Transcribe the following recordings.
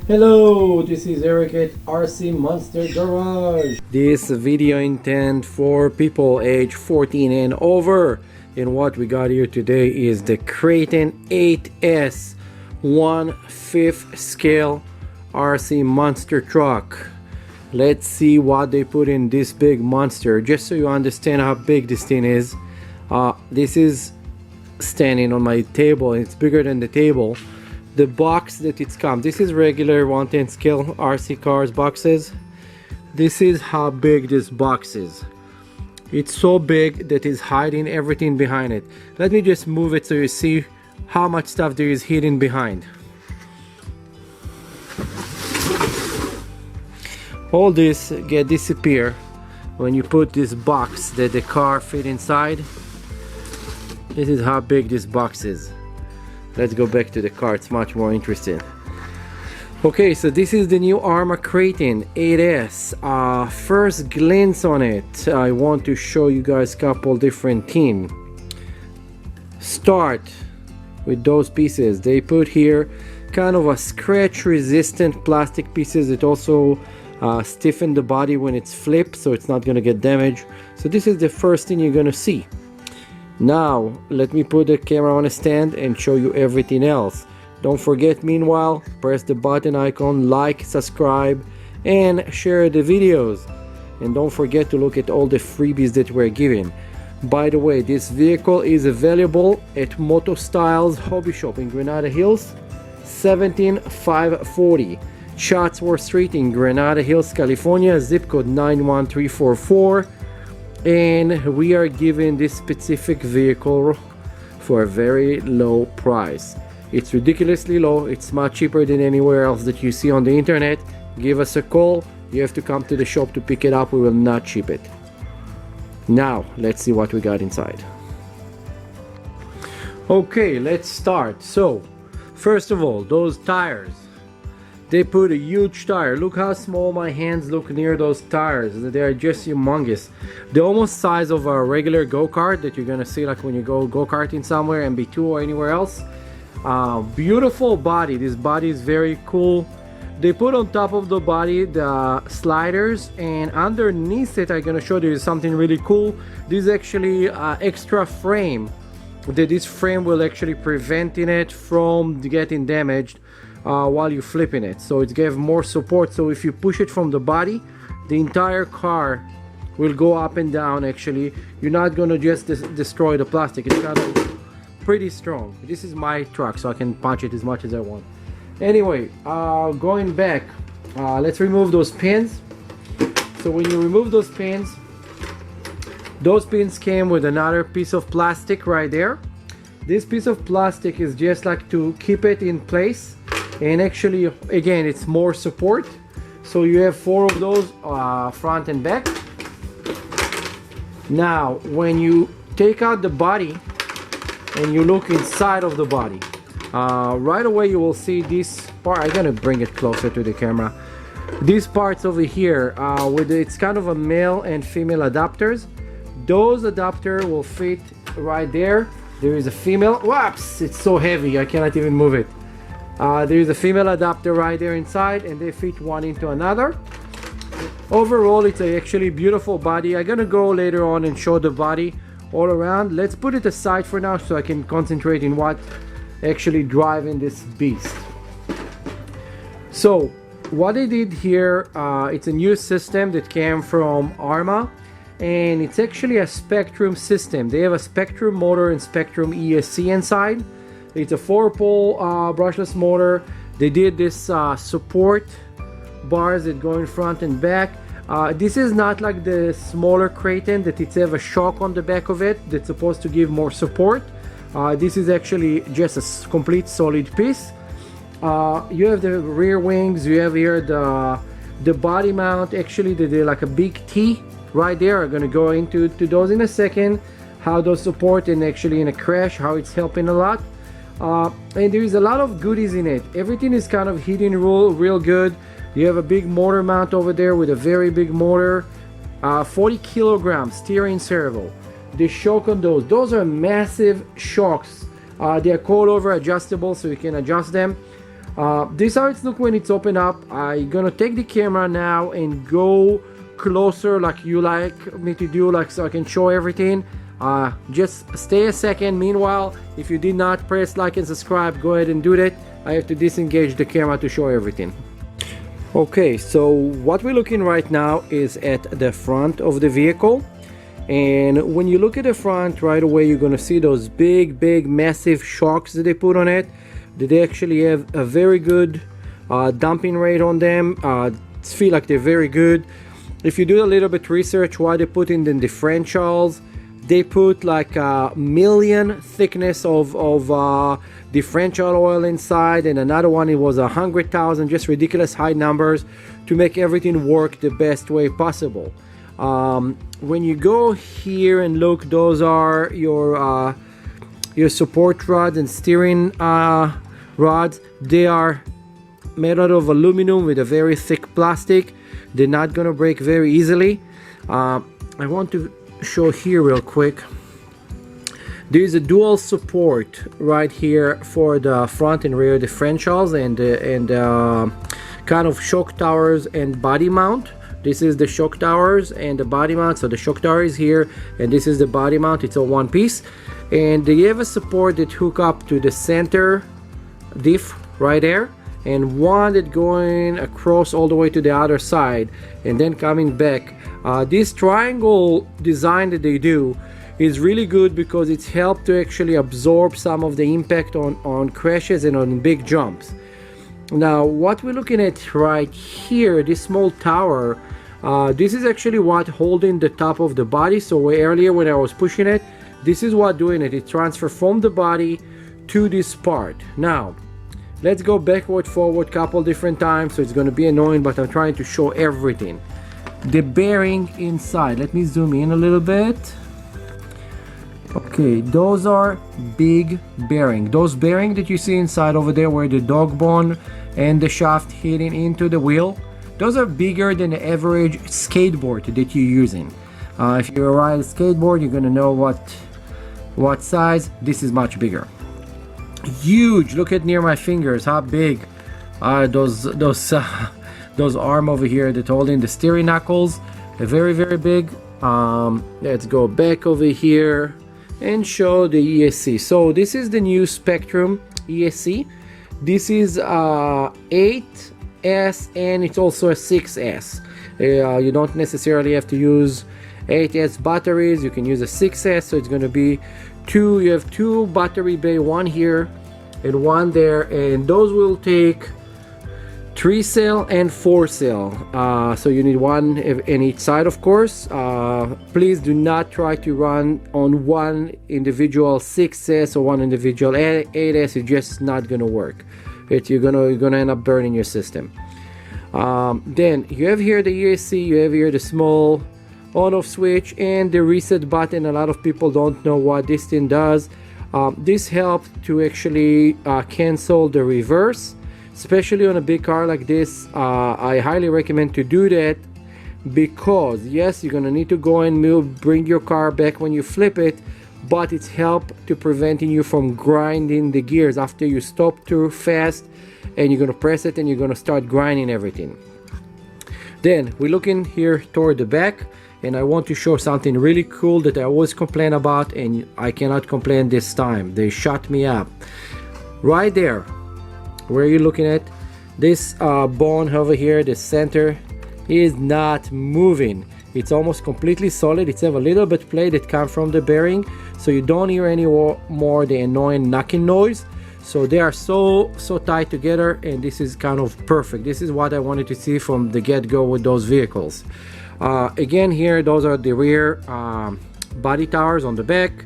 Hello, this is Eric at RC Monster Garage. This video intended for people age 14 and over. And what we got here today is the Kraton 8S 1/5 scale RC monster truck. Let's see what they put in this big monster, just so you understand how big this thing is. This is standing on my table, and it's bigger than the table. The box that it's come, this is regular 1/10 scale RC cars boxes. This is how big this box is. It's so big that it's hiding everything behind it. Let me just move it so you see how much stuff there is hidden behind. All this get disappear when you put this box that the car fit inside. This is how big this box is. Let's go back to the car, it's much more interesting. Okay, so this is the new ARRMA Kraton 8S. First glance on it, I want to show you guys a couple different themes. Start with those pieces. They put here kind of a scratch resistant plastic pieces that also stiffen the body when it's flipped, so it's not going to get damaged. So this is the first thing you're going to see. Now let me put the camera on a stand and show you everything else. Don't forget, meanwhile, press the button icon, like, subscribe, and share the videos. And don't forget to look at all the freebies that we're giving. By the way, this vehicle is available at MotoStyles hobby shop in Granada Hills, 17540 Chatsworth Street in Granada Hills, California, zip code 91344. And we are giving this specific vehicle for a very low price. It's ridiculously low. It's much cheaper than anywhere else that you see on the internet. Give us a call. You have to come to the shop to pick it up. We will not ship it. Now let's see what we got inside. Okay, let's start. So first of all, those tires. They put a huge tire. Look how small my hands look near those tires. They are just humongous. They're almost size of a regular go-kart that you're gonna see like when you go go-karting somewhere, MB2 or anywhere else. Beautiful body. This body is very cool. They put on top of the body the sliders, and underneath it I'm gonna show you something really cool. This is actually extra frame. This frame will actually preventing it from getting damaged while you're flipping it, so it gives more support. So if you push it from the body, the entire car will go up and down. Actually, you're not gonna just destroy the plastic. It's kind of pretty strong. This is my truck, so I can punch it as much as I want. Anyway, going back, let's remove those pins. So when you remove those pins came with another piece of plastic right there. This piece of plastic is just like to keep it in place. And actually, again, it's more support. So you have 4 of those, front and back. Now when you take out the body and you look inside of the body, right away you will see this part. I'm gonna bring it closer to the camera. These parts over here, it's kind of a male and female adapters. Those adapters will fit right there. There is a female. Whoops, it's so heavy I cannot even move it. There is a female adapter right there inside, and they fit one into another. Overall, it's a actually beautiful body. I'm gonna go later on and show the body all around. Let's put it aside for now so I can concentrate in what actually driving this beast. So what they did here, it's a new system that came from ARRMA, and it's actually a Spectrum system. They have a Spectrum motor and Spectrum ESC inside. It's a 4-pole brushless motor. They did this support bars that go in front and back. This is not like the smaller Kraton that it's have a shock on the back of it that's supposed to give more support. This is actually just a complete solid piece. You have the rear wings. You have here the body mount. Actually, they're like a big T right there. I'm gonna go into those in a second. How those support, and actually in a crash, how it's helping a lot. And there is a lot of goodies in it. Everything is kind of hidden real good. You have a big motor mount over there with a very big motor, 40 kilograms steering servo. The shock on those are massive shocks. They are coilover adjustable, so you can adjust them. This is how it's look when it's open up. I'm gonna take the camera now and go closer like you like me to do, like so I can show everything. Just stay a second. Meanwhile, if you did not press like and subscribe, go ahead and do that. I have to disengage the camera to show everything. Okay, so what we're looking right now is at the front of the vehicle. And when you look at the front right away, you're gonna see those big massive shocks that they put on it. They actually have a very good dumping rate on them. Feel like they're very good. If you do a little bit research why they put in the differentials, they put like a million thickness of differential oil inside, and another one it was 100,000, just ridiculous high numbers to make everything work the best way possible. When you go here and look, those are your support rods and steering rods. They are made out of aluminum with a very thick plastic. They're not gonna break very easily. I want to show here real quick. There is a dual support right here for the front and rear differentials and kind of shock towers and body mount. This is the shock towers and the body mount. So the shock tower is here and this is the body mount. It's all one piece, and they have a support that hook up to the center diff right there, and one that going across all the way to the other side and then coming back. This triangle design that they do is really good because it's helped to actually absorb some of the impact on crashes and on big jumps. Now what we're looking at right here, this small tower, this is actually what holding the top of the body. So earlier when I was pushing it, this is what doing it. It transfer from the body to this part. Now let's go backward forward couple different times, so it's going to be annoying, but I'm trying to show everything. The bearing inside, let me zoom in a little bit. Okay, those are big bearing. Those bearing that you see inside over there where the dog bone and the shaft hitting into the wheel, those are bigger than the average skateboard that you're using. If you ride a skateboard, you're gonna know what size. This is much bigger. Huge. Look at near my fingers how big are those arm over here that holding the steering knuckles. They're very big. Let's go back over here and show the ESC. So this is the new Spectrum ESC. This is 8S and it's also a 6S. You don't necessarily have to use 8S batteries. You can use a 6S, so it's going to be two. You have two battery bay, one here and one there, and those will take 3-cell and 4-cell. So you need one in each side, of course. Please do not try to run on one individual 6S or one individual 8S. It's just not gonna work. You're gonna end up burning your system. Then you have here the ESC, you have here the small on-off switch and the reset button. A lot of people don't know what this thing does. This helps to actually cancel the reverse, especially on a big car like this. I highly recommend to do that because yes, you're gonna need to go and bring your car back when you flip it, but it's help to preventing you from grinding the gears after you stop too fast, and you're gonna press it and you're gonna start grinding everything. Then we're looking here toward the back, and I want to show something really cool that I always complain about, and I cannot complain this time. They shut me up. Right there, where you're looking at, this bone over here, the center, is not moving. It's almost completely solid. It's have a little bit play that comes from the bearing, so you don't hear any more the annoying knocking noise. So they are so tight together, and this is kind of perfect. This is what I wanted to see from the get-go with those vehicles. Again, here those are the rear body towers on the back.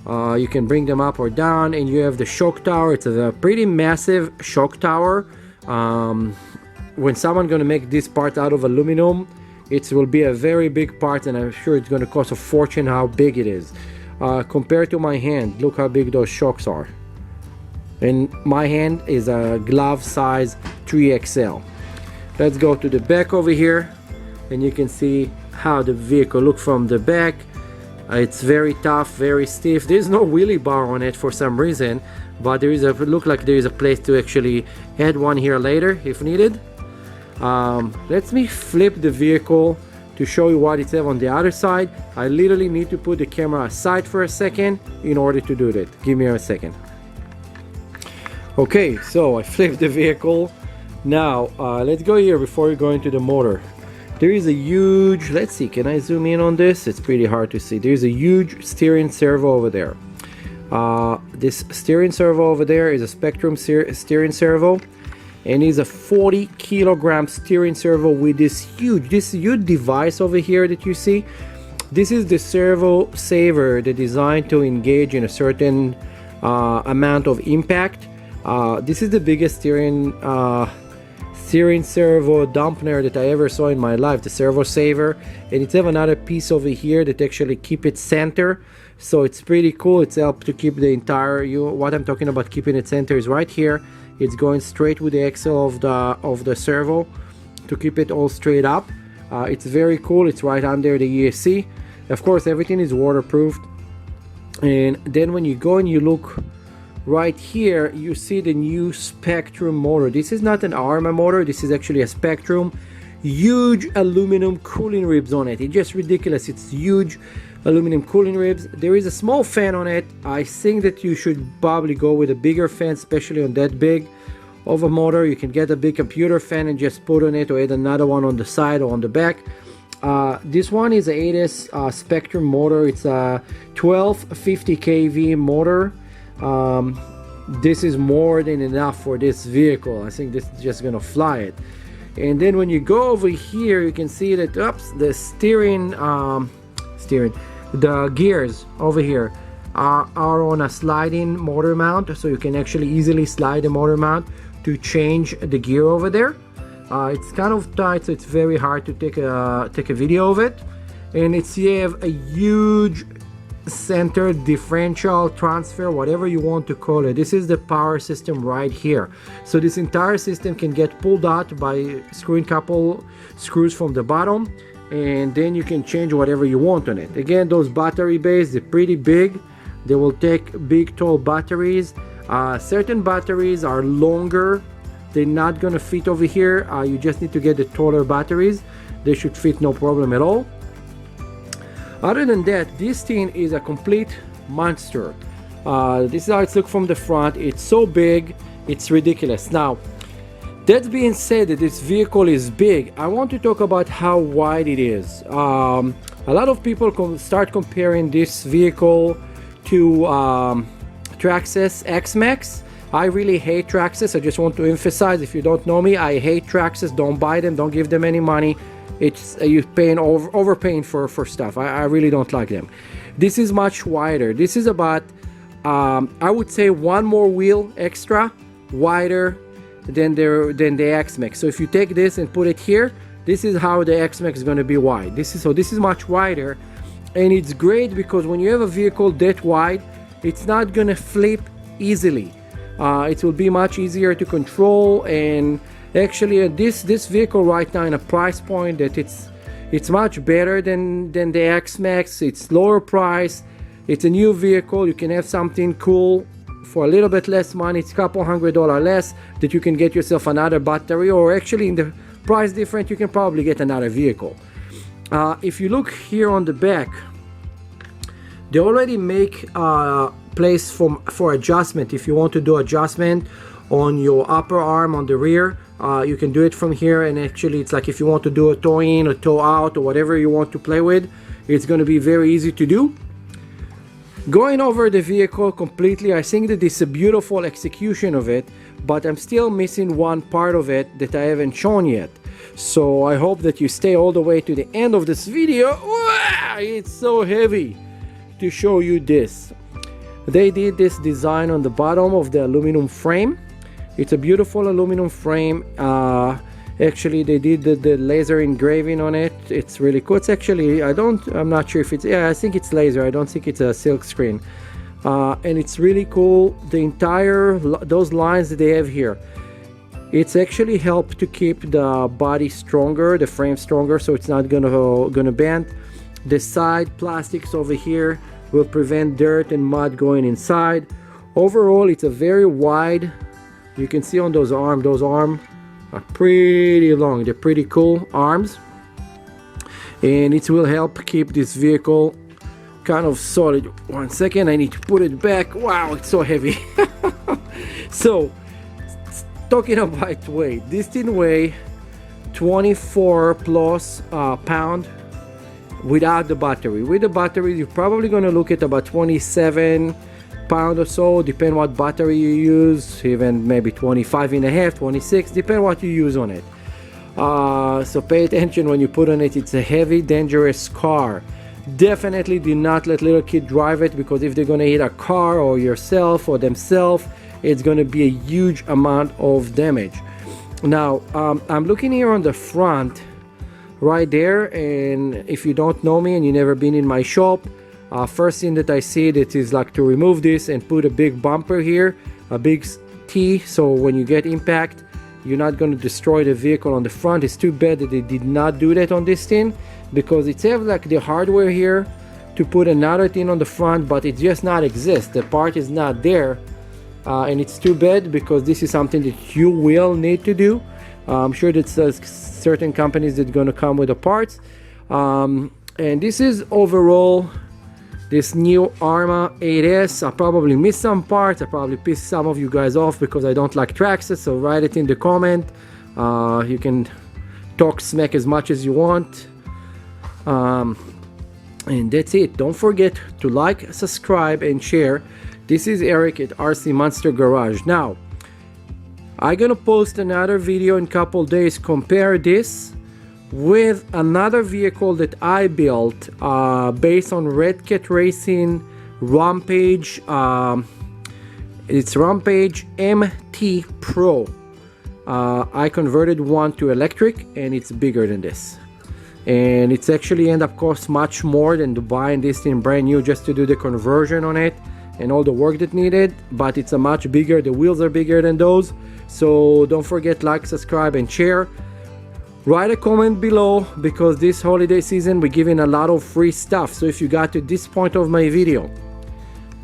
You can bring them up or down, and you have the shock tower. It's a pretty massive shock tower. When someone gonna make this part out of aluminum, it will be a very big part, and I'm sure it's gonna cost a fortune how big it is. Compared to my hand, look how big those shocks are. And my hand is a glove size 3XL. Let's go to the back over here, and you can see how the vehicle looks from the back. It's very tough, very stiff. There's no wheelie bar on it for some reason, but there is a look like there is a place to actually add one here later if needed. Let me flip the vehicle to show you what it's have on the other side. I literally need to put the camera aside for a second in order to do that. Give me a second. Okay, so I flipped the vehicle. Now let's go here before we go into the motor. There is a huge, let's see, can I zoom in on this? It's pretty hard to see. There's a huge steering servo over there. This steering servo over there is a Spectrum steering servo, and is a 40 kilogram steering servo with this huge device over here that you see. This is the servo saver, the designed to engage in a certain amount of impact. This is the biggest steering servo dampener that I ever saw in my life, the servo saver, and it's have another piece over here that actually keep it center, so it's pretty cool. It's helped to keep the entire, what I'm talking about keeping it center is right here. It's going straight with the axle of the servo to keep it all straight up. It's very cool. It's right under the ESC. Of course, everything is waterproof. And then when you go and you look right here, you see the new Spectrum motor. This is not an ARRMA motor. This is actually a Spectrum. Huge aluminum cooling ribs on it. It's just ridiculous. It's huge aluminum cooling ribs. There is a small fan on it. I think that you should probably go with a bigger fan, especially on that big of a motor. You can get a big computer fan and just put on it, or add another one on the side or on the back. This one is a 8S Spectrum motor. It's a 1250 kV motor. This is more than enough for this vehicle. I think this is just gonna fly it. And then when you go over here, you can see that the the gears over here are on a sliding motor mount, so you can actually easily slide the motor mount to change the gear over there. It's kind of tight, so it's very hard to take a video of it. And you have a huge center differential transfer, whatever you want to call it. This is the power system right here. So this entire system can get pulled out by screwing a couple screws from the bottom, and then you can change whatever you want on it. Again, those battery bays, they're pretty big. They will take big tall batteries. Certain batteries are longer. They're not gonna fit over here. You just need to get the taller batteries. They should fit no problem at all. Other than that, this thing is a complete monster. This is how it looks from the front. It's so big, it's ridiculous. Now, that being said that this vehicle is big, I want to talk about how wide it is. A lot of people start comparing this vehicle to Traxxas X-Max. I really hate Traxxas. I just want to emphasize, if you don't know me, I hate Traxxas. Don't buy them, don't give them any money. It's you're paying overpaying for stuff. I really don't like them. This is much wider. This is about I would say one more wheel extra wider than the X-Max. So if you take this and put it here, this is how the X-Max is going to be wide. This is much wider, and it's great because when you have a vehicle that wide, it's not going to flip easily. It will be much easier to control. And actually this vehicle right now in a price point that it's much better than the X-Max. It's lower price, it's a new vehicle. You can have something cool for a little bit less money. It's a couple $100 less that you can get yourself another battery, or actually in the price difference you can probably get another vehicle. If you look here on the back, they already make place for adjustment. If you want to do adjustment on your upper arm on the rear, you can do it from here. And actually it's like if you want to do a toe in or toe out or whatever you want to play with, it's going to be very easy to do. Going over the vehicle completely, I think that it's a beautiful execution of it, but I'm still missing one part of it that I haven't shown yet. So I hope that you stay all the way to the end of this video. Wow, it's so heavy to show you this. They did this design on the bottom of the aluminum frame. It's a beautiful aluminum frame. Actually they did the laser engraving on it. It's really cool. It's actually, I'm not sure if it's, yeah, I think it's laser. I don't think it's a silk screen. And it's really cool. The entire, those lines that they have here, it's actually helped to keep the body stronger, the frame stronger, so it's not gonna bend. The side plastics over here will prevent dirt and mud going inside. Overall, it's a very wide, you can see on those arms are pretty long. They're pretty cool arms, and it will help keep this vehicle kind of solid. 1 second, I need to put it back. Wow, it's so heavy. So talking about weight, this thing weigh 24 plus pound without the battery. With the battery, you're probably going to look at about 27 pound or so, depend what battery you use, even maybe 25 and a half, 26, depend what you use on it. So pay attention when you put on it. It's a heavy, dangerous car. Definitely do not let little kid drive it, because if they're going to hit a car or yourself or themselves, it's going to be a huge amount of damage. Now I'm looking here on the front right there, and if you don't know me and you've never been in my shop, first thing that I see that is like to remove this and put a big bumper here, a big T, so when you get impact you're not going to destroy the vehicle on the front. It's too bad that they did not do that on this thing, because it's have like the hardware here to put another thing on the front, but it just not exist. The part is not there, and it's too bad, because this is something that you will need to do. I'm sure that certain companies that are going to come with the parts, and this is overall this new ARRMA 8S. I probably missed some parts. I probably pissed some of you guys off because I don't like Traxxas, so write it in the comment. You can talk smack as much as you want, and that's it. Don't forget to like, subscribe and share. This is Eric at RC Monster Garage. Now I'm gonna post another video in a couple days, compare this with another vehicle that I built based on Red Cat Racing Rampage. It's Rampage MT Pro. I converted one to electric, and it's bigger than this, and it's actually end up cost much more than buying this thing brand new just to do the conversion on it and all the work that needed. But it's a much bigger, the wheels are bigger than those. So don't forget, like, subscribe and share. Write a comment below, because this holiday season we're giving a lot of free stuff. So if you got to this point of my video,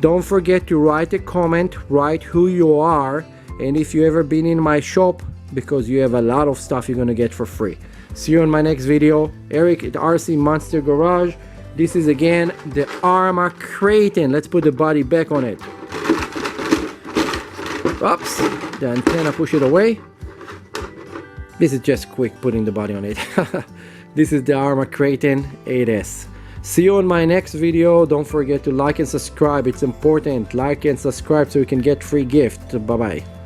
don't forget to write a comment, write who you are, and if you ever been in my shop, because you have a lot of stuff you're gonna get for free. See you in my next video. Eric at RC Monster Garage. This is again the ARRMA Kraton. Let's put the body back on it. Oops, the antenna, push it away. This is just quick putting the body on it. This is the ARRMA Kraton 8S. See you in my next video. Don't forget to like and subscribe. It's important. Like and subscribe so you can get free gift. Bye bye.